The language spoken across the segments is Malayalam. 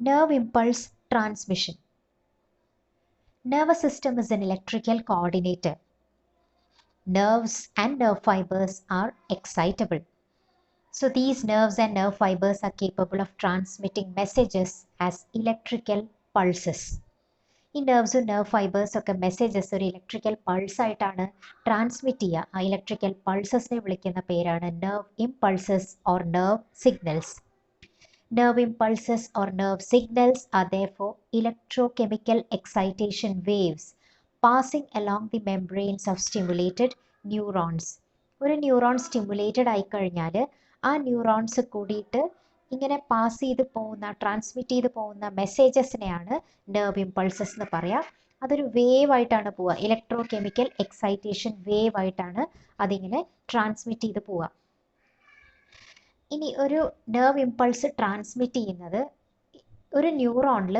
Nerve impulse transmission. Nervous system is an electrical coordinator. Nerves and nerve fibers are excitable. So these nerves and nerve fibers are capable of transmitting messages as electrical pulses. ഈ നെർവ്സും നെർവ് ഫൈബേഴ്സും ഒക്കെ മെസ്സേജസ് ഒരു ഇലക്ട്രിക്കൽ പൾസ് ആയിട്ടാണ് ട്രാൻസ്മിറ്റ് ചെയ്യുക. ആ ഇലക്ട്രിക്കൽ പൾസസിനെ വിളിക്കുന്ന പേരാണ് nerve impulses or nerve signals. Nerve impulses or nerve signals are therefore electrochemical excitation waves passing along the membranes of stimulated neurons. ഒരു ന്യൂറോൺ സ്റ്റിമുലേറ്റഡ് ആയിക്കഴിഞ്ഞാൽ ആ ന്യൂറോൺസ് കൂടിയിട്ട് ഇങ്ങനെ പാസ് ചെയ്ത് പോകുന്ന ട്രാൻസ്മിറ്റ് ചെയ്ത് പോകുന്ന മെസ്സേജസിനെയാണ് നെർവ് ഇംപൾസസ് എന്ന് പറയുക. അതൊരു വേവ് ആയിട്ടാണ് പോവുക. ഇലക്ട്രോ കെമിക്കൽ എക്സൈറ്റേഷൻ വേവ് ആയിട്ടാണ് അതിങ്ങനെ ട്രാൻസ്മിറ്റ് ചെയ്ത് പോവുക. ഇനി ഒരു നെർവ് ഇംപൾസ് ട്രാൻസ്മിറ്റ് ചെയ്യുന്നത് ഒരു ന്യൂറോണിൽ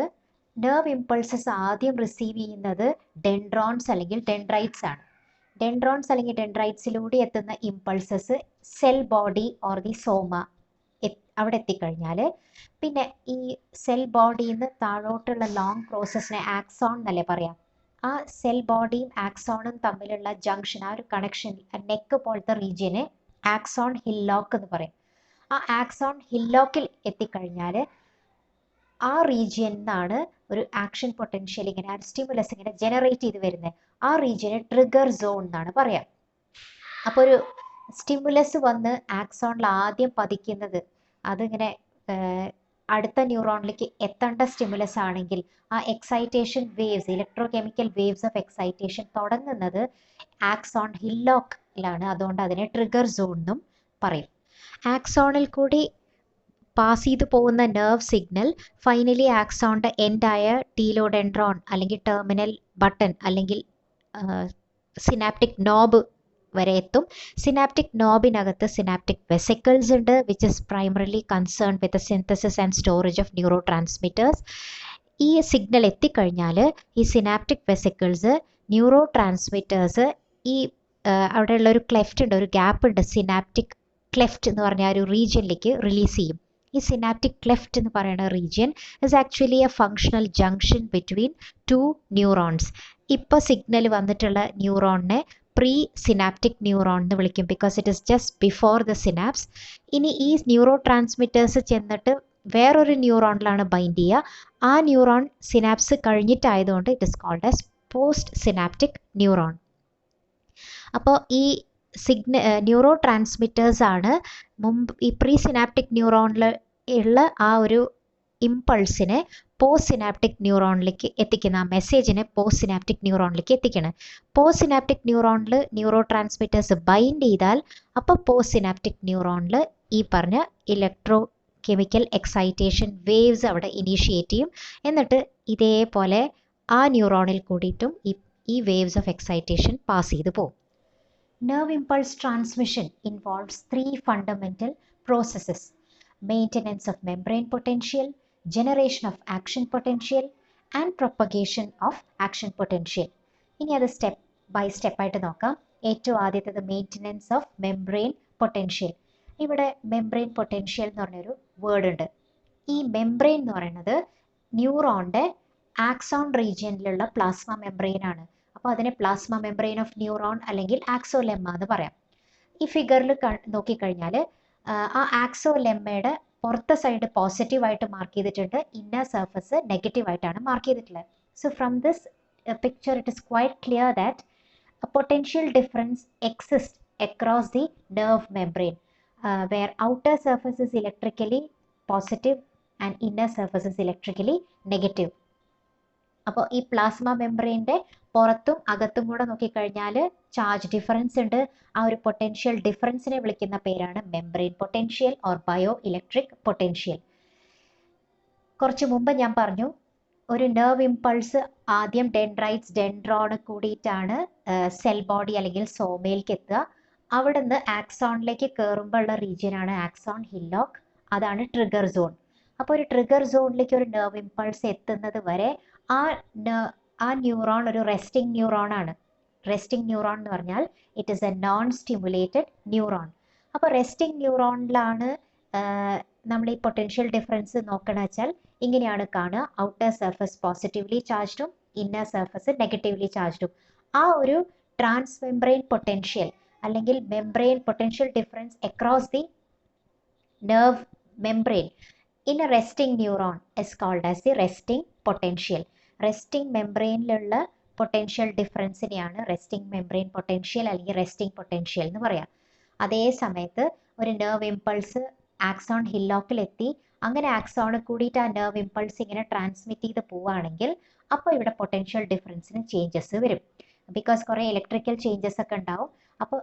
നെർവ് ഇംപൾസസ് ആദ്യം റിസീവ് ചെയ്യുന്നത് ഡെൻഡ്രോൺസ് അല്ലെങ്കിൽ ഡെൻഡ്രൈറ്റ്സ് ആണ്. ഡെൻഡ്രോൺസ് അല്ലെങ്കിൽ ഡെൻഡ്രൈറ്റ്സിലൂടെ എത്തുന്ന impulses cell body or the soma അവിടെ എത്തിക്കഴിഞ്ഞാൽ പിന്നെ ഈ സെൽ ബോഡിയിൽ നിന്ന് താഴോട്ടുള്ള ലോങ് പ്രോസസ്സിനെ ആക്സോൺ എന്നല്ലേ പറയാം. ആ സെൽ ബോഡിയും ആക്സോണും തമ്മിലുള്ള ജംഗ്ഷൻ, ആ ഒരു കണക്ഷൻ, നെക്ക് പോലത്തെ റീജിയനെ ആക്സോൺ ഹില്ലോക്ക് എന്ന് പറയും. ആ ആക്സോൺ ഹില്ലോക്കിൽ എത്തിക്കഴിഞ്ഞാൽ ആ റീജിയൻ നിന്നാണ് ഒരു ആക്ഷൻ പൊട്ടൻഷ്യൽ ഇങ്ങനെ സ്റ്റിമുലസ് ഇങ്ങനെ ജനറേറ്റ് ചെയ്ത് വരുന്നത്. ആ റീജിയനെ ട്രിഗർ സോൺ എന്നാണ് പറയാം. അപ്പോൾ ഒരു സ്റ്റിമുലസ് വന്ന് ആക്സോണിൽ ആദ്യം പതിക്കുന്നത് അതിങ്ങനെ അടുത്ത ന്യൂറോണിലേക്ക് എത്തേണ്ട സ്റ്റിമുലസ് ആണെങ്കിൽ ആ excitation waves, electro chemical waves of excitation തുടങ്ങുന്നത് ആക്സോൺ ഹില്ലോക്കിലാണ്. അതുകൊണ്ട് അതിനെ ട്രിഗർ സോൺ എന്നും പറയും. ആക്സോണിൽ കൂടി പാസ് ചെയ്ത് പോകുന്ന നെർവ് സിഗ്നൽ ഫൈനലി ആക്സോണിൻ്റെ എൻഡായ ടീലോഡെൻഡ്രോൺ അല്ലെങ്കിൽ ടെർമിനൽ ബട്ടൺ അല്ലെങ്കിൽ സിനാപ്റ്റിക് നോബ് വരെ എത്തും. സിനാപ്റ്റിക് നോബിനകത്ത് സിനാപ്റ്റിക് വെസിക്കിൾസ് ഉണ്ട്, which is primarily concern with the synthesis and storage of neuro transmitters. ഈ സിഗ്നൽ എത്തിക്കഴിഞ്ഞാൽ ഈ സിനാപ്റ്റിക് വെസിക്കിൾസ് ന്യൂറോ ട്രാൻസ്മിറ്റേഴ്സ് ഈ അവിടെയുള്ള ഒരു ക്ലെഫ്റ്റ് ഉണ്ട്, ഒരു ഗ്യാപ്പ് ഉണ്ട്, സിനാപ്റ്റിക് ക്ലെഫ്റ്റ് എന്ന് പറഞ്ഞ ഒരു റീജിയനിലേക്ക് റിലീസ് ചെയ്യും. ഈ സിനാപ്റ്റിക് ക്ലെഫ്റ്റ് എന്ന് പറയുന്ന region is actually A functional junction between two neurons. ഇപ്പോൾ സിഗ്നൽ വന്നിട്ടുള്ള ന്യൂറോണിനെ പ്രീ സിനാപ്റ്റിക് ന്യൂറോൺ എന്ന് വിളിക്കും, because it is just before the synapse. ഇനി ഈ ന്യൂറോ ട്രാൻസ്മിറ്റേഴ്സ് ചെന്നിട്ട് വേറൊരു ന്യൂറോണിലാണ് ബൈൻഡ് ചെയ്യുക. ആ ന്യൂറോൺ സിനാപ്സ് കഴിഞ്ഞിട്ടായതുകൊണ്ട് it is called as post synaptic neuron. അപ്പോൾ ഈ ന്യൂറോ ട്രാൻസ്മിറ്റേഴ്സ് ആണ് മുമ്പ് ഈ പ്രീ സിനാപ്റ്റിക് ന്യൂറോണിൽ ഉള്ള ആ ഒരു ഇമ്പൾസിനെ പോസ്റ്റ് സിനാപ്റ്റിക് ന്യൂറോണിലേക്ക് എത്തിക്കുന്ന, ആ മെസ്സേജിനെ പോസ്റ്റ് സിനാപ്റ്റിക് ന്യൂറോണിലേക്ക് എത്തിക്കണം. പോസ്റ്റ് സിനാപ്റ്റിക് ന്യൂറോണിൽ ന്യൂറോ ട്രാൻസ്മിറ്റേഴ്സ് ബൈൻഡ് ചെയ്താൽ അപ്പോൾ പോസ്റ്റ് സിനാപ്റ്റിക് ന്യൂറോണിൽ ഈ പറഞ്ഞ ഇലക്ട്രോ കെമിക്കൽ എക്സൈറ്റേഷൻ വേവ്സ് അവിടെ ഇനീഷ്യേറ്റ് ചെയ്യും. എന്നിട്ട് ഇതേപോലെ ആ ന്യൂറോണിൽ കൂടിയിട്ടും ഈ വേവ്സ് ഓഫ് എക്സൈറ്റേഷൻ പാസ് ചെയ്ത് പോകും. Nerve impulse transmission involves three fundamental processes: maintenance of membrane potential, generation of action potential, and propagation of action potential. ഇനി അത് സ്റ്റെപ്പ് ബൈ സ്റ്റെപ്പ് ആയിട്ട് നോക്കാം. ഏറ്റവും ആദ്യത്തേത് മെയിൻ്റനൻസ് ഓഫ് മെംബ്രെയിൻ പൊട്ടൻഷ്യൽ. ഇവിടെ മെംബ്രെയിൻ പൊട്ടൻഷ്യൽ എന്ന് പറഞ്ഞൊരു വേർഡ് ഉണ്ട്. ഈ മെംബ്രെയിൻ എന്ന് പറയുന്നത് ന്യൂറോണിൻ്റെ ആക്സോൺ റീജിയനിലുള്ള പ്ലാസ്മ മെംബ്രെയിൻ ആണ്. അപ്പോൾ അതിനെ പ്ലാസ്മ മെംബ്രെയിൻ ഓഫ് ന്യൂറോൺ അല്ലെങ്കിൽ ആക്സോലെമ്മ എന്ന് പറയാം. ഈ ഫിഗറിൽ നോക്കിക്കഴിഞ്ഞാൽ ആ ആക്സോലെമ്മയുടെ പുറത്തെ സൈഡ് പോസിറ്റീവായിട്ട് മാർക്ക് ചെയ്തിട്ടുണ്ട്, ഇന്നർ സർഫസ് നെഗറ്റീവായിട്ടാണ് മാർക്ക് ചെയ്തിട്ടുള്ളത്. So from this picture it is quite clear that a potential difference exist across the nerve membrane where outer surface is electrically positive and inner surface is electrically negative. അപ്പോൾ ഈ പ്ലാസ്മ മെംബ്രെയിൻ്റെ പുറത്തും അകത്തും കൂടെ നോക്കിക്കഴിഞ്ഞാൽ ചാർജ് ഡിഫറൻസ് ഉണ്ട്. ആ ഒരു പൊട്ടൻഷ്യൽ ഡിഫറൻസിനെ വിളിക്കുന്ന പേരാണ് membrane potential or bio electric potential. കുറച്ച് മുമ്പ് ഞാൻ പറഞ്ഞു ഒരു നെർവ് ഇംപൾസ് ആദ്യം ഡെൻഡ്രൈറ്റ്സ് ഡെൻഡ്രോൺ കൂടിയിട്ടാണ് സെൽ ബോഡി അല്ലെങ്കിൽ സോമയിലേക്ക് എത്തുക. അവിടെ നിന്ന് ആക്സോണിലേക്ക് കയറുമ്പോൾ ഉള്ള റീജിയനാണ് ആക്സോൺ ഹില്ലോക്ക്, അതാണ് ട്രിഗർ സോൺ. അപ്പോൾ ഒരു ട്രിഗർ സോണിലേക്ക് ഒരു നെർവ് ഇംപൾസ് എത്തുന്നത് വരെ ആ ന്യൂറോൺ ഒരു റെസ്റ്റിംഗ് ന്യൂറോൺ ആണ്. റെസ്റ്റിംഗ് ന്യൂറോൺ എന്ന് പറഞ്ഞാൽ it is a non stimulated neuron. അപ്പോൾ റെസ്റ്റിംഗ് ന്യൂറോണിലാണ് നമ്മൾ ഈ പൊട്ടൻഷ്യൽ ഡിഫറൻസ് നോക്കണമെന്ന് വെച്ചാൽ ഇങ്ങനെയാണ് കാണുക. ഔട്ടർ സർഫസ് പോസിറ്റീവ്ലി ചാർജ്ഡും ഇന്നർ സർഫസ് നെഗറ്റീവ്ലി ചാർജ്ഡും. ആ ഒരു ട്രാൻസ് മെംബ്രെയിൻ പൊട്ടൻഷ്യൽ അല്ലെങ്കിൽ membrane potential difference across the nerve membrane in a resting neuron is called as the resting potential. Resting membraneലുള്ള പൊട്ടൻഷ്യൽ ഡിഫറൻസിനെയാണ് റെസ്റ്റിംഗ് മെംബ്രെയിൻ പൊട്ടൻഷ്യൽ അല്ലെങ്കിൽ റെസ്റ്റിംഗ് പൊട്ടൻഷ്യൽ എന്ന് പറയാം. അതേ സമയത്ത് ഒരു നെർവ് ഇമ്പൾസ് ആക്സോൺ ഹില്ലോക്കിലെത്തി അങ്ങനെ ആക്സോണിൽ കൂടിയിട്ട് ആ നെർവ് ഇമ്പൾസ് ഇങ്ങനെ ട്രാൻസ്മിറ്റ് ചെയ്ത് പോവുകയാണെങ്കിൽ അപ്പോൾ ഇവിടെ പൊട്ടൻഷ്യൽ ഡിഫറൻസിന് ചേഞ്ചസ് വരും. ബിക്കോസ് കുറേ ഇലക്ട്രിക്കൽ ചേഞ്ചസ് ഒക്കെ ഉണ്ടാവും. അപ്പോൾ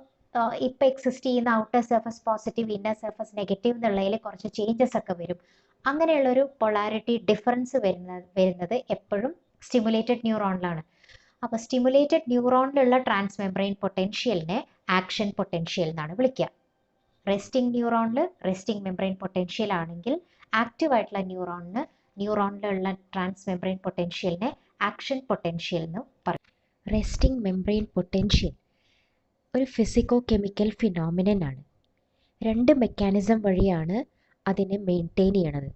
ഇപ്പോൾ എക്സിസ്റ്റ് ചെയ്യുന്ന outer surface positive inner surface negative എന്നുള്ളതിൽ കുറച്ച് ചേഞ്ചസ് ഒക്കെ വരും. അങ്ങനെയുള്ളൊരു പൊളാരിറ്റി ഡിഫറൻസ് വരുന്നത് എപ്പോഴും സ്റ്റിമുലേറ്റഡ് ന്യൂറോണിലാണ്. അപ്പോൾ സ്റ്റിമുലേറ്റഡ് ന്യൂറോണിലുള്ള ട്രാൻസ് മെംബ്രെയിൻ പൊട്ടൻഷ്യലിനെ ആക്ഷൻ പൊട്ടൻഷ്യൽ എന്നാണ് വിളിക്കുക. റെസ്റ്റിംഗ് ന്യൂറോണിൽ റെസ്റ്റിംഗ് മെംബ്രെയിൻ പൊട്ടൻഷ്യൽ ആണെങ്കിൽ ആക്റ്റീവ് ആയിട്ടുള്ള ന്യൂറോണിലുള്ള ട്രാൻസ് മെംബ്രെയിൻ പൊട്ടൻഷ്യലിനെ ആക്ഷൻ പൊട്ടൻഷ്യൽ എന്ന് പറയും. റെസ്റ്റിംഗ് മെംബ്രെയിൻ പൊട്ടൻഷ്യൽ ഒരു ഫിസിക്കോ കെമിക്കൽ ഫിനോമിനൻ ആണ്. രണ്ട് മെക്കാനിസം വഴിയാണ് അതിനെ മെയിൻറ്റെയിൻ ചെയ്യണത്.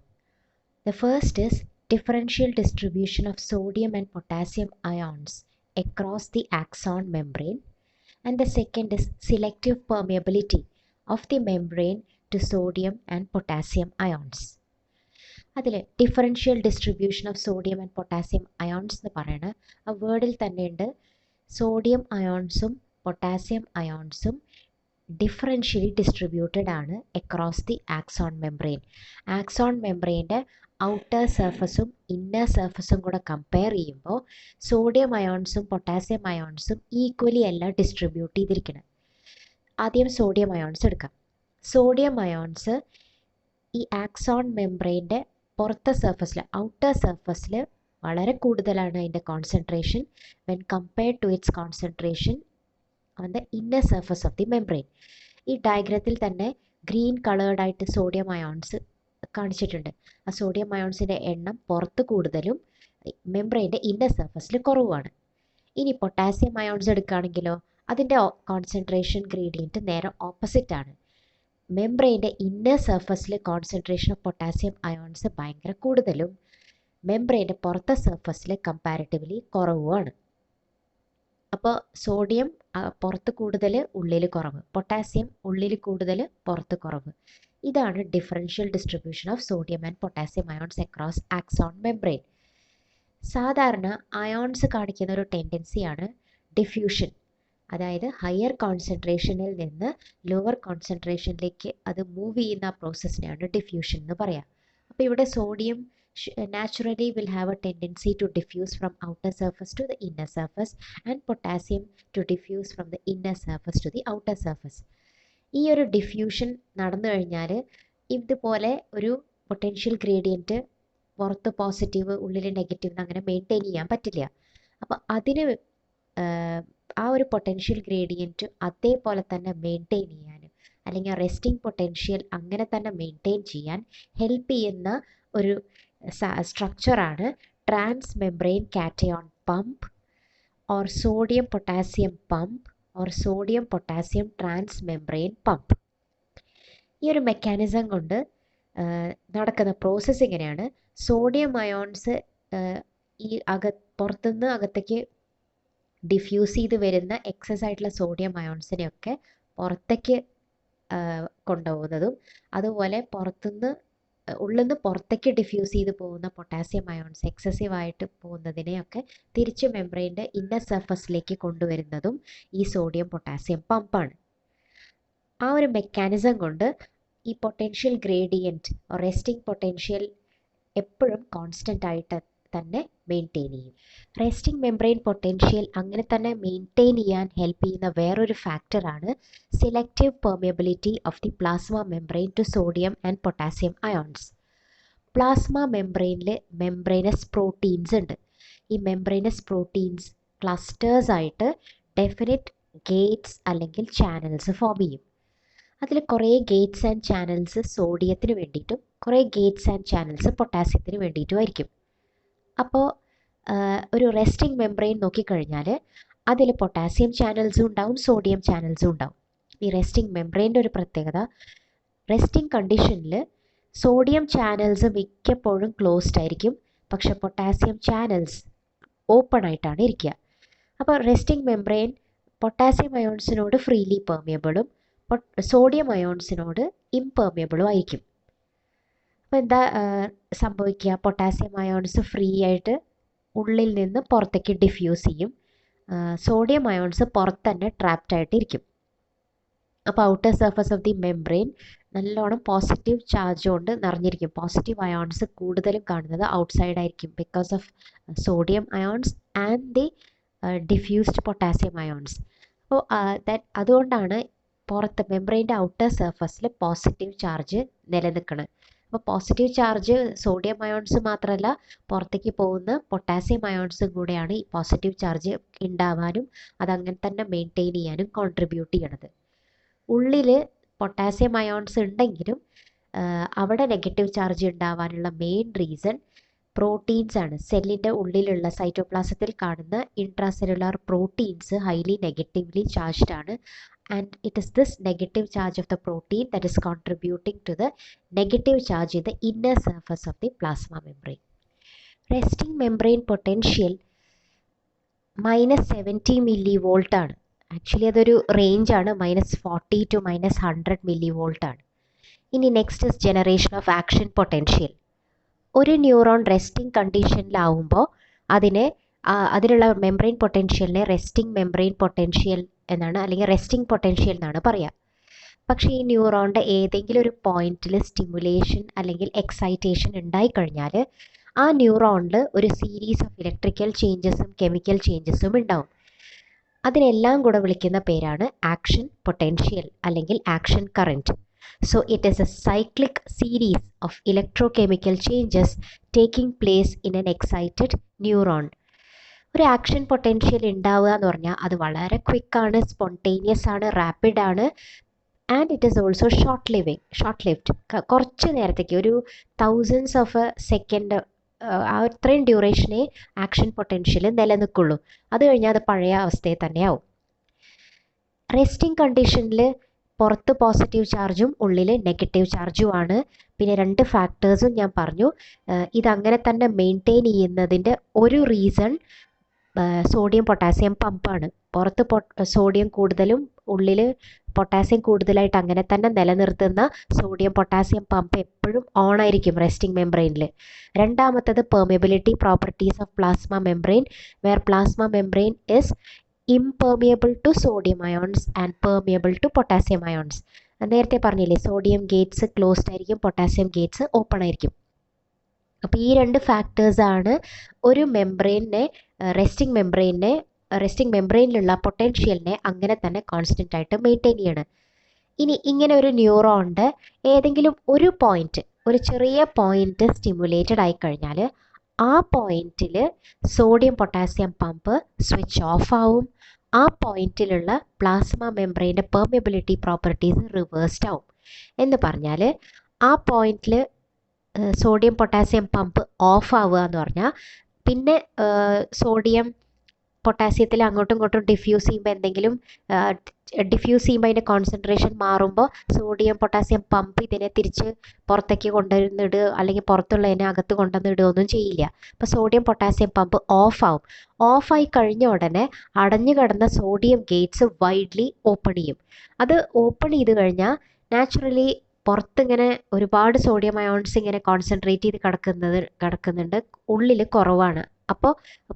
The first is differential distribution of sodium and potassium ions across the axon membrane, and the second is selective permeability of the membrane to sodium and potassium ions. അതിൽ differential distribution of sodium and potassium ions എന്ന് പറയുന്ന ആ വേർഡിൽ തന്നെയുണ്ട്. സോഡിയം അയോൺസും പൊട്ടാസ്യം അയോൺസും ഡിഫറൻഷ്യലി ഡിസ്ട്രിബ്യൂട്ടഡ് ആണ് across the axon membrane. Axon മെംബ്രെയിൻ്റെ ഔട്ടർ സർഫസും ഇന്നർ സർഫസും കൂടെ കമ്പയർ ചെയ്യുമ്പോൾ സോഡിയം അയോൺസും പൊട്ടാസ്യം അയോൺസും ഈക്വലി അല്ല ഡിസ്ട്രിബ്യൂട്ട് ചെയ്തിരിക്കുന്നത്. ആദ്യം സോഡിയം അയോൺസ് എടുക്കാം. സോഡിയം അയോൺസ് ഈ ആക്സോൺ മെംബ്രെയിൻ്റെ പുറത്തെ സർഫസിൽ ഔട്ടർ സർഫസിൽ വളരെ കൂടുതലാണ് അതിൻ്റെ concentration when compared to its concentration on the inner surface of the membrane. ഈ ഡയഗ്രത്തിൽ തന്നെ ഗ്രീൻ കളേർഡായിട്ട് സോഡിയം അയോൺസ് കാണിച്ചിട്ടുണ്ട്. ആ സോഡിയം അയോൺസിൻ്റെ എണ്ണം പുറത്ത് കൂടുതലും മെംബ്രെയിൻ്റെ ഇന്നർ സർഫസിൽ കുറവുമാണ്. ഇനി പൊട്ടാസ്യം അയോൺസ് എടുക്കുകയാണെങ്കിലോ അതിൻ്റെ കോൺസെൻട്രേഷൻ ഗ്രേഡിയൻറ്റ് നേരെ ഓപ്പോസിറ്റ് ആണ്. മെംബ്രെയിൻ്റെ ഇന്നർ സർഫസിൽ കോൺസെൻട്രേഷൻ ഓഫ് പൊട്ടാസ്യം അയോൺസ് ഭയങ്കര കൂടുതലും മെംബ്രെയിൻ്റെ പുറത്തെ സർഫസിൽ കമ്പാരിറ്റീവ്ലി കുറവുമാണ്. അപ്പോൾ സോഡിയം പുറത്ത് കൂടുതൽ ഉള്ളിൽ കുറവ്, പൊട്ടാസ്യം ഉള്ളിൽ കൂടുതൽ പുറത്ത് കുറവ്. ഇതാണ് differential distribution of sodium and potassium ions across axon membrane. സാധാരണ അയോൺസ് കാണിക്കുന്ന ഒരു ടെൻഡൻസിയാണ് ഡിഫ്യൂഷൻ. അതായത് ഹയർ കോൺസെൻട്രേഷനിൽ നിന്ന് ലോവർ കോൺസെൻട്രേഷനിലേക്ക് അത് മൂവ് ചെയ്യുന്ന പ്രോസസ്സിനെയാണ് ഡിഫ്യൂഷൻ എന്ന് പറയാം. അപ്പോൾ ഇവിടെ sodium naturally will have a tendency to diffuse from outer surface to the inner surface and potassium to diffuse from the inner surface to the outer surface. ഈ ഒരു ഡിഫ്യൂഷൻ നടന്നു കഴിഞ്ഞാൽ ഇതുപോലെ ഒരു പൊട്ടൻഷ്യൽ ഗ്രേഡിയൻറ്റ് പുറത്ത് പോസിറ്റീവ് ഉള്ളിൽ നെഗറ്റീവ് അങ്ങനെ മെയിൻറ്റെയിൻ ചെയ്യാൻ പറ്റില്ല. അപ്പോൾ അതിന് ആ ഒരു പൊട്ടൻഷ്യൽ ഗ്രേഡിയൻറ്റ് അതേപോലെ തന്നെ മെയിൻറ്റെയിൻ ചെയ്യാൻ അല്ലെങ്കിൽ റെസ്റ്റിംഗ് പൊട്ടൻഷ്യൽ അങ്ങനെ തന്നെ മെയിൻറ്റെയിൻ ചെയ്യാൻ ഹെൽപ്പ് ചെയ്യുന്ന ഒരു സ്ട്രക്ചറാണ് trans membrane cation pump or sodium potassium pump or sodium potassium trans membrane pump. ഈ ഒരു മെക്കാനിസം കൊണ്ട് നടക്കുന്ന പ്രോസസ്സ് ഇങ്ങനെയാണ്. സോഡിയം അയോൺസ് ഈ പുറത്തുനിന്ന് അകത്തേക്ക് ഡിഫ്യൂസ് ചെയ്ത് വരുന്ന എക്സസ് ആയിട്ടുള്ള സോഡിയം അയോൺസിനെയൊക്കെ പുറത്തേക്ക് കൊണ്ടുപോകുന്നതും അതുപോലെ ഉള്ളിൽ നിന്ന് പുറത്തേക്ക് ഡിഫ്യൂസ് ചെയ്ത് പോകുന്ന പൊട്ടാസ്യം അയോൺസ് എക്സസീവ് ആയിട്ട് പോകുന്നതിനെയൊക്കെ തിരിച്ച് മെംബ്രെയിൻ്റെ ഇന്നർ സർഫസിലേക്ക് കൊണ്ടുവരുന്നതും ഈ സോഡിയം പൊട്ടാസ്യം പമ്പാണ്. ആ ഒരു മെക്കാനിസം കൊണ്ട് ഈ പൊട്ടൻഷ്യൽ ഗ്രേഡിയൻറ്റ് റെസ്റ്റിംഗ് പൊട്ടൻഷ്യൽ എപ്പോഴും കോൺസ്റ്റൻ്റ് ആയിട്ട് തന്നെ മെയിൻറ്റെയിൻ ചെയ്യും. റെസ്റ്റിംഗ് മെംബ്രെയിൻ പൊട്ടൻഷ്യൽ അങ്ങനെ തന്നെ മെയിൻറ്റെയിൻ ചെയ്യാൻ ഹെൽപ്പ് ചെയ്യുന്ന വേറൊരു ഫാക്ടറാണ് selective permeability of the plasma membrane to sodium and potassium ions. Plasma മെംബ്രെയിനിൽ മെംബ്രെയിനസ് പ്രോട്ടീൻസ് ഉണ്ട്. ഈ മെംബ്രെയിനസ് പ്രോട്ടീൻസ് ക്ലസ്റ്റേഴ്സ് ആയിട്ട് ഡെഫിനിറ്റ് ഗേറ്റ്സ് അല്ലെങ്കിൽ ചാനൽസ് ഫോം ചെയ്യും. അതിൽ കുറേ ഗേറ്റ്സ് ആൻഡ് ചാനൽസ് സോഡിയത്തിന് വേണ്ടിയിട്ടും കുറേ ഗേറ്റ്സ് ആൻഡ് ചാനൽസ് പൊട്ടാസ്യത്തിന് വേണ്ടിയിട്ടും ആയിരിക്കും. അപ്പോൾ ഒരു റെസ്റ്റിംഗ് മെംബ്രെയിൻ നോക്കിക്കഴിഞ്ഞാൽ അതിൽ പൊട്ടാസ്യം ചാനൽസും ഉണ്ടാവും സോഡിയം ചാനൽസും ഉണ്ടാവും. ഈ റെസ്റ്റിംഗ് മെംബ്രെയിൻ്റെ ഒരു പ്രത്യേകത റെസ്റ്റിംഗ് കണ്ടീഷനിൽ സോഡിയം ചാനൽസ് മിക്കപ്പോഴും ക്ലോസ്ഡ് ആയിരിക്കും, പക്ഷെ പൊട്ടാസ്യം ചാനൽസ് ഓപ്പൺ ആയിട്ടാണ് ഇരിക്കുക. അപ്പോൾ റെസ്റ്റിംഗ് മെംബ്രെയിൻ പൊട്ടാസ്യം അയോൺസിനോട് ഫ്രീലി പെർമിയബിളും സോഡിയം അയോൺസിനോട് ഇംപെർമിയബിളും ആയിരിക്കും. അപ്പോൾ എന്താ സംഭവിക്കുക? പൊട്ടാസ്യം അയോൺസ് ഫ്രീ ആയിട്ട് ഉള്ളിൽ നിന്ന് പുറത്തേക്ക് ഡിഫ്യൂസ് ചെയ്യും, സോഡിയം അയോൺസ് പുറത്ത് തന്നെ ട്രാപ്ഡ് ആയിട്ട് ഇരിക്കും. അപ്പോൾ outer surface of the membrane നല്ലോണം പോസിറ്റീവ് ചാർജ് കൊണ്ട് നിറഞ്ഞിരിക്കും. പോസിറ്റീവ് അയോൺസ് കൂടുതലും കാണുന്നത് ഔട്ട്സൈഡ് ആയിരിക്കും because of sodium ions and the diffused potassium ions. അപ്പോൾ അതുകൊണ്ടാണ് പുറത്ത് മെംബ്രെയിൻ്റെ ഔട്ടർ സർഫസിൽ പോസിറ്റീവ് ചാർജ് നിലനിൽക്കുന്നത്. അപ്പോൾ പോസിറ്റീവ് ചാർജ് സോഡിയം അയോൺസ് മാത്രമല്ല, പുറത്തേക്ക് പോകുന്ന പൊട്ടാസ്യം അയോൺസും കൂടെയാണ് ഈ പോസിറ്റീവ് ചാർജ് ഉണ്ടാവാനും അതങ്ങനെ തന്നെ മെയിൻറ്റെയിൻ ചെയ്യാനും കോൺട്രിബ്യൂട്ട് ചെയ്യണത്. ഉള്ളിൽ പൊട്ടാസ്യം അയോൺസ് ഉണ്ടെങ്കിലും അവിടെ നെഗറ്റീവ് ചാർജ് ഉണ്ടാവാനുള്ള മെയിൻ റീസൺ പ്രോട്ടീൻസ് ആണ്. സെല്ലിൻ്റെ ഉള്ളിലുള്ള സൈറ്റോപ്ലാസത്തിൽ കാണുന്ന intracellular proteins highly negatively charged ആണ്. And it is this negative charge of the protein that is contributing to the negative charge in the inner surface of the plasma membrane. Resting membrane potential -70 milli volt ആണ്. ആക്ച്വലി അതൊരു റേഞ്ചാണ്, -40 to -100 മില്ലി വോൾട്ട് ആണ്. ഇനി next is generation of action potential. ഒരു ന്യൂറോൺ റെസ്റ്റിംഗ് കണ്ടീഷനിലാവുമ്പോൾ അതിനുള്ള മെംബ്രെയിൻ പൊട്ടൻഷ്യലിനെ റെസ്റ്റിംഗ് മെംബ്രെയിൻ പൊട്ടൻഷ്യൽ എന്നാണ്, അല്ലെങ്കിൽ റെസ്റ്റിംഗ് പൊട്ടൻഷ്യൽ എന്നാണ് പറയുക. പക്ഷേ ഈ ന്യൂറോണിൻ്റെ ഏതെങ്കിലും ഒരു പോയിന്റിൽ സ്റ്റിമുലേഷൻ അല്ലെങ്കിൽ എക്സൈറ്റേഷൻ ഉണ്ടായിക്കഴിഞ്ഞാൽ ആ ന്യൂറോണിൽ ഒരു സീരീസ് ഓഫ് ഇലക്ട്രിക്കൽ ചേഞ്ചസും കെമിക്കൽ ചേഞ്ചസും ഉണ്ടാവും. അതിനെല്ലാം കൂടെ വിളിക്കുന്ന പേരാണ് ആക്ഷൻ പൊട്ടൻഷ്യൽ അല്ലെങ്കിൽ action current. So it is a cyclic series of electrochemical changes taking place in an excited neuron. ഒരു ആക്ഷൻ പൊട്ടൻഷ്യൽ ഉണ്ടാവുക എന്ന് പറഞ്ഞാൽ അത് വളരെ ക്വിക്കാണ്, സ്പോണ്ടേനിയസ് ആണ്, റാപ്പിഡ് ആണ്, and it is also short lived. കുറച്ച് നേരത്തേക്ക് ഒരു തൗസൻഡ്സ് ഓഫ് എ സെക്കൻഡ് അത്രയും ഡ്യൂറേഷനെ ആക്ഷൻ പൊട്ടൻഷ്യൽ നിലനിൽക്കുള്ളൂ. അത് കഴിഞ്ഞാൽ അത് പഴയ അവസ്ഥയിൽ തന്നെയാവും. റെസ്റ്റിംഗ് കണ്ടീഷനിൽ പുറത്ത് പോസിറ്റീവ് ചാർജും ഉള്ളിൽ നെഗറ്റീവ് ചാർജുമാണ്. പിന്നെ 2 ഫാക്ടേഴ്സും ഞാൻ പറഞ്ഞു. ഇതങ്ങനെ തന്നെ മെയിൻറ്റെയിൻ ചെയ്യുന്നതിൻ്റെ ഒരു റീസൺ സോഡിയം പൊട്ടാസ്യം പമ്പാണ്. പുറത്ത് സോഡിയം കൂടുതലും ഉള്ളിൽ പൊട്ടാസ്യം കൂടുതലായിട്ട് അങ്ങനെ തന്നെ നിലനിർത്തുന്ന സോഡിയം പൊട്ടാസ്യം പമ്പ് എപ്പോഴും ഓൺ ആയിരിക്കും റെസ്റ്റിംഗ് മെംബ്രെയിനിൽ. രണ്ടാമത്തത് permeability properties of plasma membrane, where plasma membrane is impermeable to sodium ions and permeable to potassium ions. നേരത്തെ പറഞ്ഞില്ലേ, സോഡിയം ഗേറ്റ്സ് ക്ലോസ്ഡ് ആയിരിക്കും, പൊട്ടാസ്യം ഗേറ്റ്സ് ഓപ്പൺ ആയിരിക്കും. അപ്പോൾ ഈ 2 ഫാക്ടേഴ്സാണ് ഒരു മെംബ്രെയിനെ റെസ്റ്റിംഗ് മെംബ്രെയിനിലുള്ള പൊട്ടൻഷ്യലിനെ അങ്ങനെ തന്നെ കോൺസ്റ്റൻ്റ് ആയിട്ട് മെയിൻറ്റെയിൻ ചെയ്യണം. ഇനി ഇങ്ങനെ ഒരു ന്യൂറോണിൻ്റെ ഏതെങ്കിലും ഒരു പോയിന്റ്, ഒരു ചെറിയ പോയിന്റ് സ്റ്റിമുലേറ്റഡ് ആയിക്കഴിഞ്ഞാൽ ആ പോയിന്റിൽ sodium potassium pump switch off ആവും. ആ പോയിന്റിലുള്ള പ്ലാസ്മ മെംബ്രെയിൻ്റെ പെർമിയബിലിറ്റി പ്രോപ്പർട്ടീസ് റിവേഴ്സ്ഡ് ആവും. എന്ന് പറഞ്ഞാൽ ആ പോയിന്റിൽ സോഡിയം പൊട്ടാസ്യം പമ്പ് ഓഫ് ആവുക എന്ന് പറഞ്ഞാൽ പിന്നെ സോഡിയം പൊട്ടാസ്യത്തിൽ അങ്ങോട്ടും ഇങ്ങോട്ടും ഡിഫ്യൂസ് ചെയ്യുമ്പോൾ അതിൻ്റെ കോൺസെൻട്രേഷൻ മാറുമ്പോൾ സോഡിയം പൊട്ടാസ്യം പമ്പ് ഇതിനെ തിരിച്ച് പുറത്തേക്ക് കൊണ്ടുവന്നിടുക അല്ലെങ്കിൽ പുറത്തുള്ളതിനെ അകത്ത് കൊണ്ടുവന്നിടുകയൊന്നും ചെയ്യില്ല. അപ്പോൾ സോഡിയം പൊട്ടാസ്യം പമ്പ് ഓഫാവും. ഓഫായി കഴിഞ്ഞ ഉടനെ അടഞ്ഞു കിടന്ന സോഡിയം ഗേറ്റ്സ് വൈഡ്ലി ഓപ്പൺ ചെയ്യും. അത് ഓപ്പൺ ചെയ്ത് കഴിഞ്ഞാൽ നാച്ചുറലി പുറത്തിങ്ങനെ ഒരുപാട് സോഡിയം അയോൺസ് ഇങ്ങനെ കോൺസെൻട്രേറ്റ് ചെയ്ത് കിടക്കുന്നുണ്ട്, ഉള്ളിൽ കുറവാണ്. അപ്പോൾ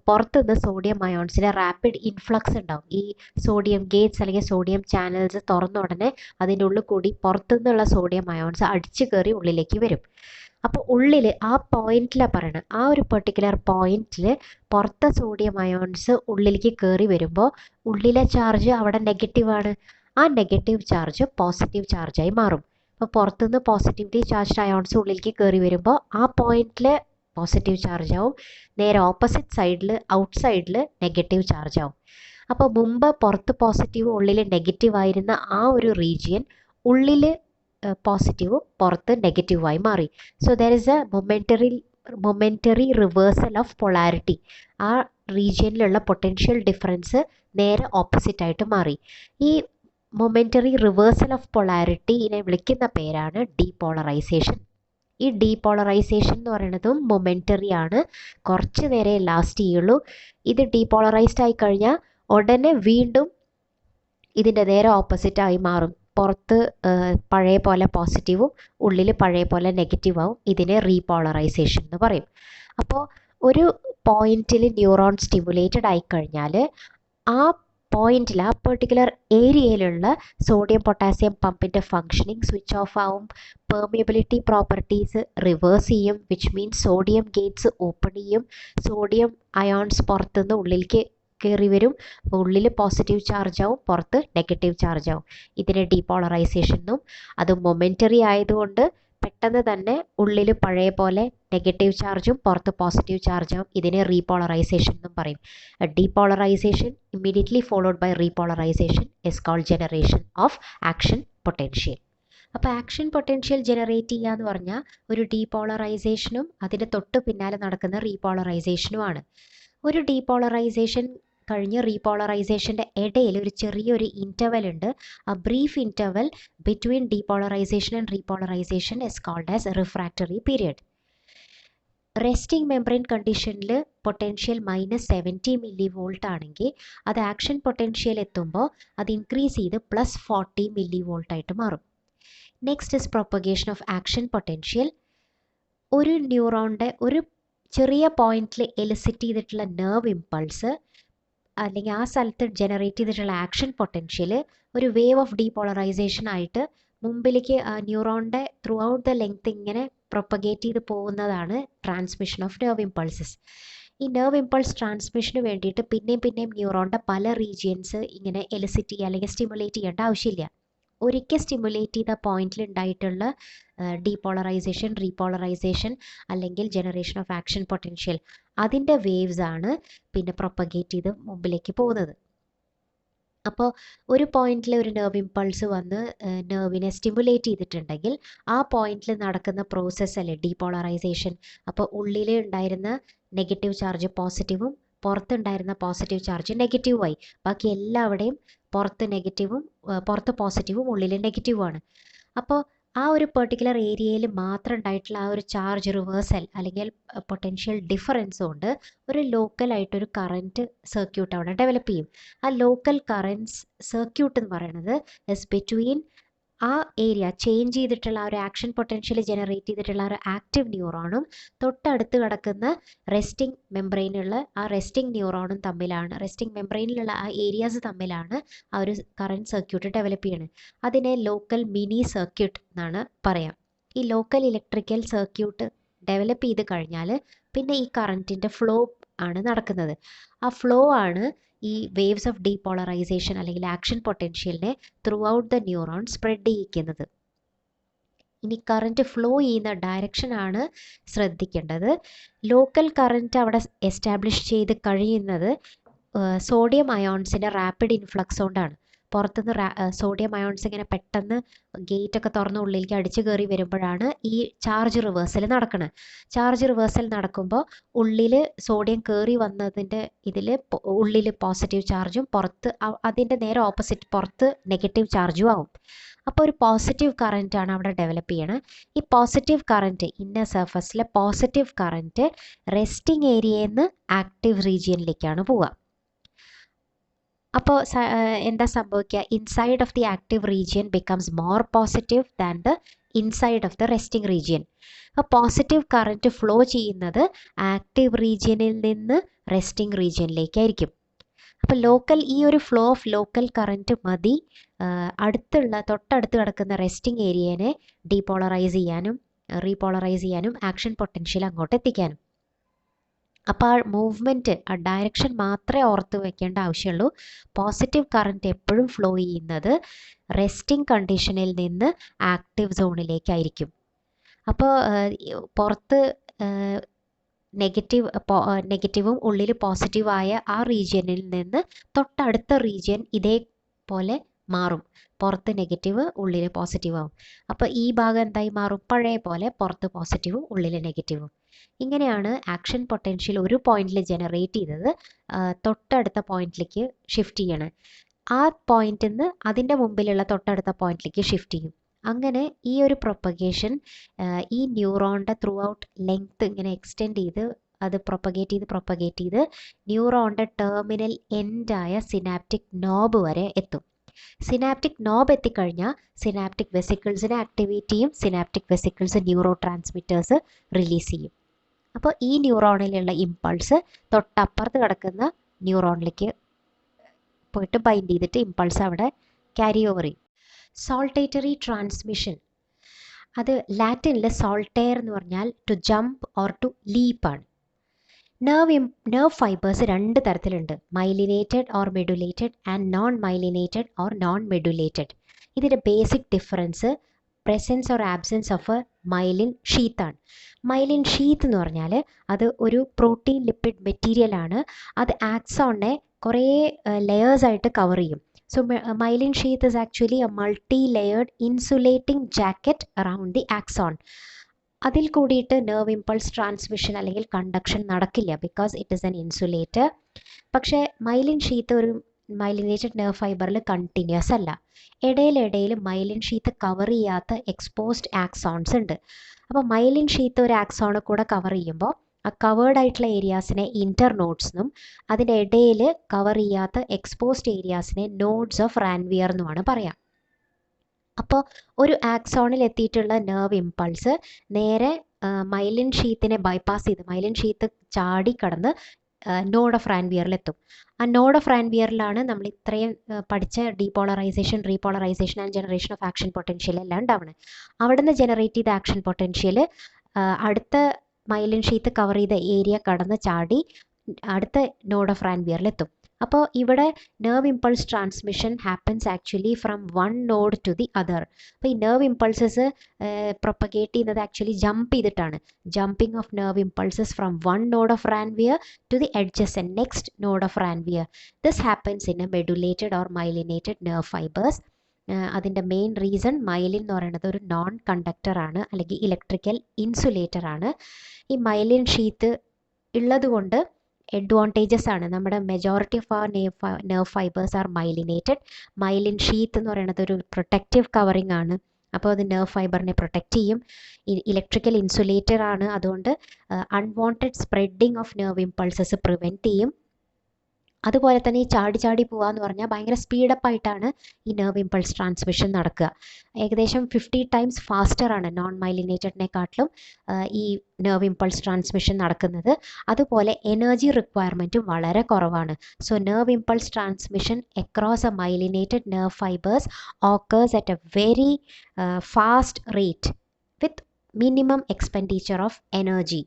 പുറത്തുനിന്ന് സോഡിയം അയോൺസിൻ്റെ റാപ്പിഡ് ഇൻഫ്ലക്സ് ഉണ്ടാവും. ഈ സോഡിയം ഗേറ്റ്സ് അല്ലെങ്കിൽ സോഡിയം ചാനൽസ് തുറന്ന ഉടനെ അതിൻ്റെ ഉള്ളിൽ കൂടി പുറത്തുനിന്നുള്ള സോഡിയം അയോൺസ് അടിച്ചു കയറി ഉള്ളിലേക്ക് വരും. അപ്പോൾ ഉള്ളിൽ ആ പോയിന്റിലാണ് പറയണത്, ആ ഒരു പെർട്ടിക്കുലർ പോയിന്റിൽ പുറത്തെ സോഡിയം അയോൺസ് ഉള്ളിലേക്ക് കയറി വരുമ്പോൾ ഉള്ളിലെ ചാർജ് അവിടെ നെഗറ്റീവാണ്. ആ നെഗറ്റീവ് ചാർജ് പോസിറ്റീവ് ചാർജായി മാറും. അപ്പോൾ പുറത്തുനിന്ന് പോസിറ്റീവ്ലി ചാർജ്ഡ് അയോൺസ് ഉള്ളിലേക്ക് കയറി വരുമ്പോൾ ആ പോയിന്റിൽ പോസിറ്റീവ് ചാർജ് ആവും, നേരെ ഓപ്പോസിറ്റ് സൈഡിൽ ഔട്ട്സൈഡിൽ നെഗറ്റീവ് ചാർജ് ആവും. അപ്പോൾ മുമ്പ് പുറത്ത് പോസിറ്റീവ് ഉള്ളിൽ നെഗറ്റീവ് ആയിരുന്ന ആ ഒരു റീജിയൻ ഉള്ളിൽ പോസിറ്റീവും പുറത്ത് നെഗറ്റീവായി മാറി. So there is A momentary reversal of polarity. ആ റീജിയനിലുള്ള പൊട്ടൻഷ്യൽ ഡിഫറൻസ് നേരെ ഓപ്പോസിറ്റായിട്ട് മാറി. ഈ മൊമെൻ്ററി റിവേഴ്സൽ ഓഫ് പൊളാരിറ്റിനെ വിളിക്കുന്ന പേരാണ് ഡീപോളറൈസേഷൻ. ഈ ഡീപോളറൈസേഷൻ എന്ന് പറയുന്നതും മൊമെൻ്ററി ആണ്, കുറച്ച് നേരെ ലാസ്റ്റ് ചെയ്യുള്ളൂ. ഇത് ഡീപോളറൈസ്ഡ് ആയി കഴിഞ്ഞാൽ ഉടനെ വീണ്ടും ഇതിൻ്റെ നേരെ ഓപ്പോസിറ്റായി മാറും. പുറത്ത് പഴയ പോലെ പോസിറ്റീവും ഉള്ളിൽ പഴയ പോലെ നെഗറ്റീവ് ആവും. ഇതിനെ റീപോളറൈസേഷൻ എന്ന് പറയും. അപ്പോൾ ഒരു പോയിന്റിൽ ന്യൂറോൺ സ്റ്റിമുലേറ്റഡ് ആയിക്കഴിഞ്ഞാൽ ആ പോയിന്റിൽ, ആ പെർട്ടിക്കുലർ ഏരിയയിലുള്ള സോഡിയം പൊട്ടാസ്യം പമ്പിൻ്റെ ഫങ്ഷനിങ് സ്വിച്ച് ഓഫ് ആവും. പെർമിയബിലിറ്റി പ്രോപ്പർട്ടീസ് റിവേഴ്സ് ചെയ്യും, which means sodium gates open ചെയ്യും. സോഡിയം അയോൺസ് പുറത്തുനിന്ന് ഉള്ളിലേക്ക് കയറി വരും. ഉള്ളിൽ പോസിറ്റീവ് ചാർജ് ആവും, പുറത്ത് നെഗറ്റീവ് ചാർജ് ആവും. ഇതിനെ ഡീപോളറൈസേഷൻ എന്നും, അത് മൊമെൻ്ററി ആയതുകൊണ്ട് പെട്ടെന്ന് തന്നെ ഉള്ളിൽ പഴയ പോലെ നെഗറ്റീവ് ചാർജും പുറത്ത് പോസിറ്റീവ് ചാർജും, ഇതിനെ റീപോളറൈസേഷൻ എന്നും പറയും. Depolarisation immediately followed by repolarisation is called generation of action potential. അപ്പോൾ ആക്ഷൻ പൊട്ടൻഷ്യൽ ജനറേറ്റ് ചെയ്യുക എന്ന് പറഞ്ഞാൽ ഒരു ഡീപോളറൈസേഷനും അതിൻ്റെ തൊട്ട് പിന്നാലെ നടക്കുന്ന റീപോളറൈസേഷനുമാണ്. ഒരു ഡീപോളറൈസേഷൻ കഴിഞ്ഞ് റീപോളറൈസേഷൻ്റെ ഇടയിൽ ഒരു ചെറിയൊരു ഇൻ്റർവൽ ഉണ്ട്. ആ brief interval between depolarisation and repolarisation is called as refractory period. Resting membrane കണ്ടീഷനിൽ പൊട്ടൻഷ്യൽ -70 മില്ലി വോൾട്ട് ആണെങ്കിൽ അത് ആക്ഷൻ പൊട്ടൻഷ്യൽ എത്തുമ്പോൾ അത് ഇൻക്രീസ് ചെയ്ത് +40 മില്ലി വോൾട്ട് ആയിട്ട് മാറും. Next is propagation of action potential. ഒരു ന്യൂറോണിൻ്റെ ഒരു ചെറിയ പോയിന്റിൽ എലിസിറ്റ് ചെയ്തിട്ടുള്ള നെർവ് ഇമ്പൾസ് അല്ലെങ്കിൽ ആ സ്ഥലത്ത് ജനറേറ്റ് ചെയ്തിട്ടുള്ള ആക്ഷൻ പൊട്ടൻഷ്യൽ ഒരു വേവ് ഓഫ് ഡീപോളറൈസേഷൻ ആയിട്ട് മുമ്പിലേക്ക് ന്യൂറോണിൻ്റെ ത്രൂ ഔട്ട് ദ ലെങ്ത് ഇങ്ങനെ പ്രൊപ്പഗേറ്റ് ചെയ്ത് പോകുന്നതാണ് ട്രാൻസ്മിഷൻ ഓഫ് നെർവ് ഇമ്പൾസസ്. ഈ നെർവ് ഇമ്പൾസ് ട്രാൻസ്മിഷന് വേണ്ടിയിട്ട് പിന്നെയും ന്യൂറോണിൻ്റെ പല റീജിയൻസ് ഇങ്ങനെ എലിസിറ്റ് ചെയ്യുക അല്ലെങ്കിൽ സ്റ്റിമുലേറ്റ് ചെയ്യേണ്ട ആവശ്യമില്ല. ഒരിക്കൽ സ്റ്റിമുലേറ്റ് ചെയ്ത പോയിന്റിൽ ഉണ്ടായിട്ടുള്ള ഡീപോളറൈസേഷൻ, റീപോളറൈസേഷൻ അല്ലെങ്കിൽ ജനറേഷൻ ഓഫ് ആക്ഷൻ പൊട്ടൻഷ്യൽ, അതിൻ്റെ വേവ്സ് ആണ് പിന്നെ പ്രൊപ്പഗേറ്റ് ചെയ്ത് മുമ്പിലേക്ക് പോകുന്നത്. അപ്പോൾ ഒരു പോയിന്റിൽ ഒരു നെർവ് ഇമ്പൾസ് വന്ന് നെർവിനെ സ്റ്റിമുലേറ്റ് ചെയ്തിട്ടുണ്ടെങ്കിൽ ആ പോയിന്റിൽ നടക്കുന്ന പ്രോസസ്സ് അല്ലേ ഡീപോളറൈസേഷൻ. അപ്പോൾ ഉള്ളിൽ ഉണ്ടായിരുന്ന നെഗറ്റീവ് ചാർജ് പോസിറ്റീവും പുറത്തുണ്ടായിരുന്ന പോസിറ്റീവ് ചാർജ് നെഗറ്റീവുമായി. ബാക്കി എല്ലാവിടെയും പുറത്ത് പോസിറ്റീവും ഉള്ളിൽ നെഗറ്റീവുമാണ്. അപ്പോൾ ആ ഒരു പെർട്ടിക്കുലർ ഏരിയയിൽ മാത്രം ഉണ്ടായിട്ടുള്ള ആ ഒരു ചാർജ് റിവേഴ്സൽ അല്ലെങ്കിൽ പൊട്ടൻഷ്യൽ ഡിഫറൻസ് കൊണ്ട് ഒരു ലോക്കലായിട്ടൊരു കറൻറ്റ് സർക്യൂട്ട് അവിടെ ഡെവലപ്പ് ചെയ്യും. ആ ലോക്കൽ കറൻസ് സർക്യൂട്ട് എന്ന് പറയുന്നത് ഇസ് ബിറ്റ്വീൻ ആ ഏരിയ ചേഞ്ച് ചെയ്തിട്ടുള്ള ആ ഒരു ആക്ഷൻ പൊട്ടൻഷ്യൽ ജനറേറ്റ് ചെയ്തിട്ടുള്ള ആ ഒരു ആക്റ്റീവ് ന്യൂറോണും തൊട്ടടുത്ത് കിടക്കുന്ന റെസ്റ്റിംഗ് മെംബ്രെയിനുള്ള ആ റെസ്റ്റിംഗ് ന്യൂറോണും തമ്മിലാണ്, റെസ്റ്റിംഗ് മെംബ്രെയിനിലുള്ള ആ ഏരിയാസ് തമ്മിലാണ് ആ ഒരു കറൻറ്റ് സർക്യൂട്ട് ഡെവലപ്പ് ചെയ്യുന്നത്. അതിനെ ലോക്കൽ മിനി സർക്യൂട്ട് എന്നാണ് പറയാം. ഈ ലോക്കൽ ഇലക്ട്രിക്കൽ സർക്യൂട്ട് ഡെവലപ്പ് ചെയ്ത് കഴിഞ്ഞാൽ പിന്നെ ഈ കറൻറ്റിൻ്റെ ഫ്ലോ ആണ് നടക്കുന്നത്. ആ ഫ്ലോ ആണ് ഈ വേവ്സ് ഓഫ് ഡീപോളറൈസേഷൻ അല്ലെങ്കിൽ ആക്ഷൻ പൊട്ടൻഷ്യലിനെ throughout the neuron spread ചെയ്യിക്കുന്നത്. ഇനി കറൻറ്റ് ഫ്ലോ ചെയ്യുന്ന ഡയറക്ഷനാണ് ശ്രദ്ധിക്കേണ്ടത്. ലോക്കൽ കറൻറ്റ് അവിടെ എസ്റ്റാബ്ലിഷ് ചെയ്ത് കഴിയുന്നത് സോഡിയം അയോൺസിൻ്റെ റാപ്പിഡ് ഇൻഫ്ലക്സ് കൊണ്ടാണ്. പുറത്തുനിന്ന് സോഡിയം അയോൺസ് ഇങ്ങനെ പെട്ടെന്ന് ഗേറ്റൊക്കെ തുറന്ന് ഉള്ളിലേക്ക് അടിച്ചു കയറി വരുമ്പോഴാണ് ഈ ചാർജ് റിവേഴ്സൽ നടക്കുന്നത്. ചാർജ് റിവേഴ്സൽ നടക്കുമ്പോൾ ഉള്ളിൽ സോഡിയം കയറി വന്നതിൻ്റെ ഇതിൽ ഉള്ളിൽ പോസിറ്റീവ് ചാർജും പുറത്ത് അതിൻ്റെ നേരെ ഓപ്പോസിറ്റ് പുറത്ത് നെഗറ്റീവ് ചാർജും ആവും. അപ്പോൾ ഒരു പോസിറ്റീവ് കറൻറ്റാണ് അവിടെ ഡെവലപ്പ് ചെയ്യണത്. ഈ പോസിറ്റീവ് കറൻറ്റ് ഇന്നർ സർഫസിലെ പോസിറ്റീവ് കറൻറ്റ് റെസ്റ്റിംഗ് ഏരിയയിൽ നിന്ന് ആക്റ്റീവ് റീജിയനിലേക്കാണ് പോവുക. അപ്പോൾ എന്താ സംഭവിക്കുക? Inside of the active region becomes more positive than the inside of the resting region. അപ്പോൾ പോസിറ്റീവ് കറൻറ്റ് ഫ്ലോ ചെയ്യുന്നത് ആക്റ്റീവ് റീജിയനിൽ നിന്ന് റെസ്റ്റിംഗ് റീജിയനിലേക്കായിരിക്കും. അപ്പോൾ ഈ ഒരു ഫ്ലോ ഓഫ് ലോക്കൽ കറൻറ്റ് മതി തൊട്ടടുത്ത് കിടക്കുന്ന റെസ്റ്റിംഗ് ഏരിയനെ ഡീപോളറൈസ് ചെയ്യാനും റീപോളറൈസ് ചെയ്യാനും ആക്ഷൻ പൊട്ടൻഷ്യൽ അങ്ങോട്ട് എത്തിക്കാനും. അപ്പോൾ ആ മൂവ്മെൻറ്റ്, ആ ഡയറക്ഷൻ മാത്രമേ ഓർത്ത് വയ്ക്കേണ്ട ആവശ്യമുള്ളൂ. പോസിറ്റീവ് കറൻറ്റ് എപ്പോഴും ഫ്ലോ ചെയ്യുന്നത് റെസ്റ്റിംഗ് കണ്ടീഷനിൽ നിന്ന് ആക്റ്റീവ് സോണിലേക്കായിരിക്കും. അപ്പോൾ പുറത്ത് നെഗറ്റീവും ഉള്ളിൽ പോസിറ്റീവായ ആ റീജിയനിൽ നിന്ന് തൊട്ടടുത്ത റീജിയൻ ഇതേപോലെ മാറും. പുറത്ത് നെഗറ്റീവ് ഉള്ളിൽ പോസിറ്റീവ് ആവും. അപ്പോൾ ഈ ഭാഗം എന്തായി മാറും? പഴയ പോലെ പുറത്ത് പോസിറ്റീവും ഉള്ളിൽ നെഗറ്റീവും. ഇങ്ങനെയാണ് ആക്ഷൻ പൊട്ടൻഷ്യൽ ഒരു പോയിന്റിൽ ജനറേറ്റ് ചെയ്തത് തൊട്ടടുത്ത പോയിന്റിലേക്ക് ഷിഫ്റ്റ് ചെയ്യണം. ആ പോയിന്റിൽ നിന്ന് അതിൻ്റെ മുമ്പിലുള്ള തൊട്ടടുത്ത പോയിന്റിലേക്ക് ഷിഫ്റ്റ് ചെയ്യും. അങ്ങനെ ഈ ഒരു പ്രൊപ്പഗേഷൻ ഈ ന്യൂറോണിൻ്റെ ത്രൂ ഔട്ട് ലെങ്ത് ഇങ്ങനെ എക്സ്റ്റെൻഡ് ചെയ്ത് അത് പ്രൊപ്പഗേറ്റ് ചെയ്ത് ന്യൂറോണിൻ്റെ ടെർമിനൽ എൻഡായ സിനാപ്റ്റിക് നോബ് വരെ എത്തും. സിനാപ്റ്റിക് നോബ് എത്തിക്കഴിഞ്ഞാൽ സിനാപ്റ്റിക് വെസിക്കിൾസിനെ ആക്ടിവേറ്റ് ചെയ്യും. Synaptic vesicles neuro transmitters release ചെയ്യും. അപ്പോൾ ഈ ന്യൂറോണിലുള്ള ഇമ്പൾസ് തൊട്ടപ്പുറത്ത് കിടക്കുന്ന ന്യൂറോണിലേക്ക് പോയിട്ട് ബൈൻഡ് ചെയ്തിട്ട് ഇമ്പൾസ് അവിടെ ക്യാരി ഓവർ ചെയ്യും. സോൾട്ടേറ്ററി ട്രാൻസ്മിഷൻ, അത് ലാറ്റിനിൽ സോൾട്ടേർ എന്ന് പറഞ്ഞാൽ ടു ജംപ് ഓർ ടു ലീപ്പാണ്. നെർവ് ഫൈബേഴ്സ് രണ്ട് തരത്തിലുണ്ട്, myelinated or medullated and non myelinated or non medullated. ഇതിൻ്റെ basic difference presence or absence of a myelin ഷീത്താണ്. മൈലിൻ ഷീത്ത് എന്ന് പറഞ്ഞാൽ അത് ഒരു പ്രോട്ടീൻ ലിപ്പിഡ് മെറ്റീരിയലാണ്. അത് ആക്സോണിനെ കുറേ ലെയേഴ്സായിട്ട് കവർ ചെയ്യും. So myelin sheath is actually a multi-layered insulating jacket around the axon. അതിൽ കൂടിയിട്ട് നെർവ് ഇമ്പൾസ് ട്രാൻസ്മിഷൻ അല്ലെങ്കിൽ കണ്ടക്ഷൻ നടക്കില്ല, because it is N insulator. പക്ഷേ മൈലിൻ ഷീത്ത് ഒരു മൈലിനേറ്റഡ് നെർവ് ഫൈബറിൽ കണ്ടിന്യൂസ് അല്ല. ഇടയിൽ മൈലിൻ ഷീത്ത് കവർ ചെയ്യാത്ത എക്സ്പോസ്ഡ് ആക്സോൺസ് ഉണ്ട്. അപ്പോൾ മൈലിൻ ഷീത്ത് ഒരു ആക്സോണെ കൂടെ കവർ ചെയ്യുമ്പോൾ ആ കവേർഡ് ആയിട്ടുള്ള ഏരിയാസിനെ ഇൻ്റർ നോഡ്സ് എന്നും അതിൻ്റെ ഇടയിൽ കവർ ചെയ്യാത്ത എക്സ്പോസ്ഡ് ഏരിയാസിനെ നോഡ്സ് ഓഫ് റാൻവിയർ എന്നുമാണ് പറയാം. അപ്പോൾ ഒരു ആക്സോണിൽ എത്തിയിട്ടുള്ള നെർവ് ഇമ്പൾസ് നേരെ മൈലിൻ ഷീത്തിനെ ബൈപ്പാസ് ചെയ്ത് മൈലിൻ ഷീത്ത് ചാടിക്കടന്ന് നോഡ് ഓഫ് റാൻവിയറിലെത്തും. ആ നോഡ് ഓഫ് റാൻവിയറിലാണ് നമ്മൾ ഇത്രയും പഠിച്ച depolarisation, repolarisation and generation of action potential എല്ലാം ഉണ്ടാവുന്നത്. അവിടെ നിന്ന് ജനറേറ്റ് ചെയ്ത ആക്ഷൻ പൊട്ടൻഷ്യൽ അടുത്ത മൈലിൻ ഷീത്ത് കവർ ചെയ്ത ഏരിയ കടന്ന് ചാടി അടുത്ത നോഡ് ഓഫ് റാൻവിയറിലെത്തും. അപ്പോൾ ഇവിടെ nerve impulse transmission happens actually from one node to the other. അപ്പോൾ ഈ നെർവ് ഇമ്പൾസസ് പ്രൊപ്പഗേറ്റ് ചെയ്യുന്നത് ആക്ച്വലി ജമ്പ് ചെയ്തിട്ടാണ്. Jumping of nerve impulses from one node of Ranvier to the adjacent next node of Ranvier. This happens in a medullated or myelinated nerve fibres. അതിൻ്റെ മെയിൻ റീസൺ മൈലിൻ എന്ന് പറയുന്നത് ഒരു നോൺ കണ്ടക്ടറാണ് അല്ലെങ്കിൽ ഇലക്ട്രിക്കൽ ഇൻസുലേറ്റർ ആണ്. ഈ മൈലിൻ ഷീത്ത് ഉള്ളത് കൊണ്ട് അഡ്വാൻറ്റേജസ് ആണ്. നമ്മുടെ majority of our nerve fibres are myelinated. Myelin sheath എന്ന് പറയുന്നത് ഒരു പ്രൊട്ടക്റ്റീവ് കവറിങ് ആണ്. അപ്പോൾ അത് നെർവ് ഫൈബറിനെ പ്രൊട്ടക്റ്റ് ചെയ്യും. ഇലക്ട്രിക്കൽ ഇൻസുലേറ്റർ ആണ്, അതുകൊണ്ട് unwanted spreading of nerve impulses prevent ചെയ്യും. അതുപോലെ തന്നെ ഈ ചാടി പോകാമെന്ന് പറഞ്ഞാൽ ഭയങ്കര സ്പീഡപ്പ് ആയിട്ടാണ് ഈ നെർവ് ഇമ്പൾസ് ട്രാൻസ്മിഷൻ നടക്കുക. ഏകദേശം 50 ടൈംസ് ഫാസ്റ്ററാണ് നോൺ മൈലിനേറ്റഡിനെക്കാട്ടിലും ഈ നെർവ് ഇമ്പൾസ് ട്രാൻസ്മിഷൻ നടക്കുന്നത്. അതുപോലെ എനർജി റിക്വയർമെൻറ്റും വളരെ കുറവാണ്. So nerve impulse transmission across A myelinated nerve fibres occurs at A very fast rate with minimum expenditure of energy.